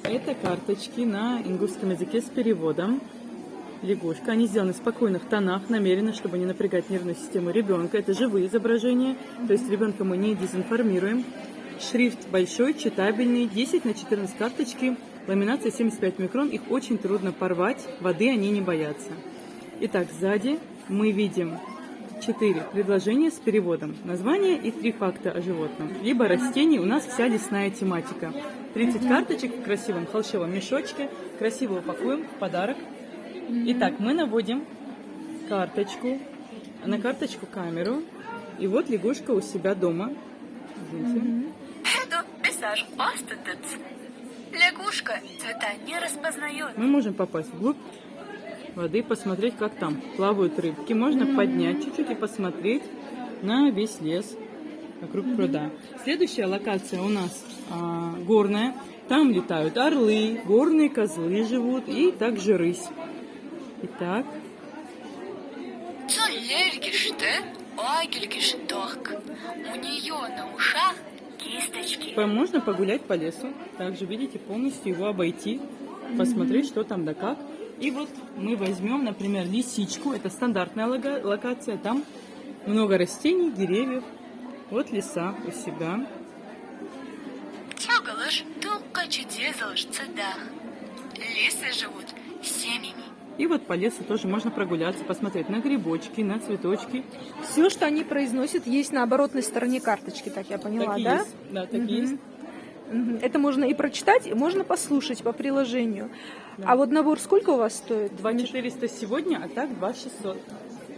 Это карточки на ингушском языке с переводом. Лягушка. Они сделаны в спокойных тонах, намеренно, чтобы не напрягать нервную систему ребенка. Это живые изображения, то есть ребенка мы не дезинформируем. Шрифт большой, читабельный, 10 на 14 карточки, ламинация 75 микрон. Их очень трудно порвать, воды они не боятся. Итак, сзади мы видим 4 предложения с переводом. Название и 3 факта о животном. Либо растений. У нас вся лесная тематика. 30 карточек в красивом холщовом мешочке. Красиво упакуем в подарок. Итак, мы наводим карточку, на карточку камеру. И вот лягушка у себя дома. Извините. Лягушка цвета не распознает. Мы можем попасть вглубь воды, посмотреть, как там плавают рыбки. Можно поднять чуть-чуть и посмотреть на весь лес вокруг пруда. Следующая локация у нас горная. Там летают орлы, горные козлы живут и также рысь. Итак. У нее на ушах кисточки. Можно погулять по лесу. Также, видите, полностью его обойти, посмотреть, что там да как. И вот мы возьмем, например, лисичку. Это стандартная локация. Там много растений, деревьев. Вот лиса у себя. Лисы живут семьями. И вот по лесу тоже можно прогуляться, посмотреть на грибочки, на цветочки. Все, что они произносят, есть на оборотной стороне карточки, так я поняла, Такие да? есть. Да, такие есть. Это можно и прочитать, и можно послушать по приложению. Да. А вот набор сколько у вас стоит? 2400 сегодня, а так 2600.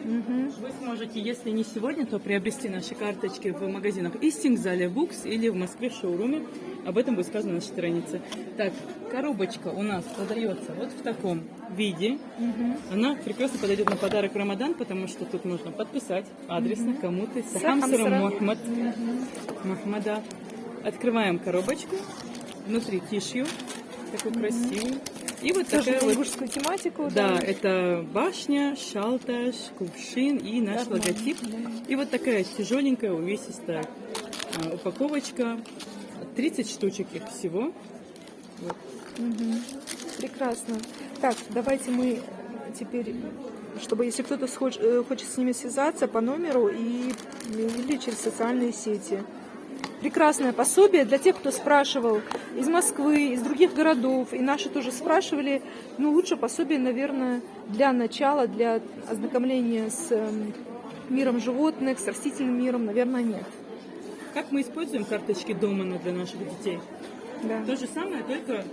Вы сможете, если не сегодня, то приобрести наши карточки в магазинах Истингзале Букс или в Москве в шоуруме. Об этом будет сказано на нашей странице. Так, коробочка у нас продается вот в таком виде. Она прекрасно подойдет на подарок в Рамадан, потому что тут можно подписать адресно кому-то. Сахамсара Махмада. Открываем коробочку. Внутри тишью. Такой красивый. И вот тоже такая ингушскую тематику. Да, это башня, шалташ, кувшин и наш логотип. И вот такая тяжеленькая, увесистая упаковочка. 30 штучек их всего. Вот. Прекрасно. Так, давайте мы теперь, чтобы если кто-то хочет с ними связаться по номеру или через социальные сети. Прекрасное пособие для тех, кто спрашивал из Москвы, из других городов. И наши тоже спрашивали. Ну, лучше пособие, наверное, для начала, для ознакомления с миром животных, с растительным миром, наверное, нет. Как мы используем карточки дома для наших детей? Да. То же самое, только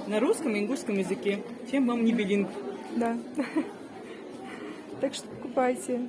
на русском и ингушском языке. Чем вам не билингв? Да. Так что покупайте.